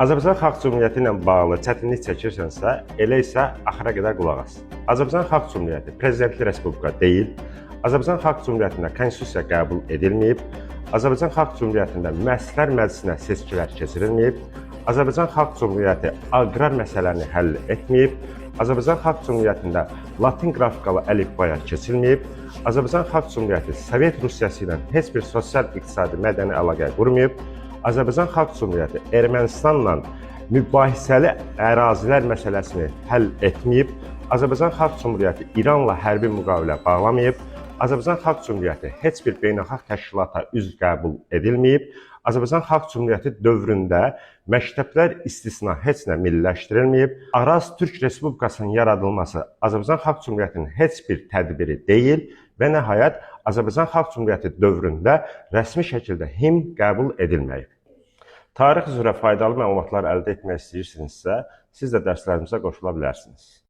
Azərbaycan Xalq Cümhuriyyəti ilə bağlı çətinlik çəkirsənsə, elə isə axıra qədər qulaq as. Azərbaycan Xalq Cümhuriyyəti prezidentli respublika deyil. Azərbaycan Xalq Cümhuriyyətində konstitusiya qəbul edilməyib. Azərbaycan Xalq Cümhuriyyətində müəssislər məclisinə seçkilər keçirilməyib. Azərbaycan Xalq Cümhuriyyəti aqrar məsələni həll etməyib. Azərbaycan Xalq Cümhuriyyətində Latin qrafikalı əlifbaya keçilməyib. Azərbaycan Xalq Cümhuriyyəti Sovet Rusiyası ilə heç bir sosial, iqtisadi, mədəni əlaqə qurmayıb. Azərbaycan Xalq Cümhuriyyəti Ermənistanla mübahisəli ərazilər məsələsini həll etməyib. Azərbaycan Xalq Cümhuriyyəti İranla hərbi müqavilə bağlamayıb. Azərbaycan Xalq Cümhuriyyəti heç bir beynəlxalq təşkilata üzv qəbul edilməyib. Azərbaycan Xalq Cümhuriyyəti dövründə məktəblər istisna heç nə milliləşdirilməyib. Araz Türk Respublikasının yaradılması Azərbaycan Xalq Cümhuriyyətinin heç bir tədbiri deyil və nəhayət Azərbaycan Xalq Cümhuriyyəti dövründə rəsmi şəkildə himn qəbul edilməyib. Tarix üzrə faydalı məlumatlar əldə etmək istəyirsinizsə, siz də dərslərimizə qoşula bilərsiniz.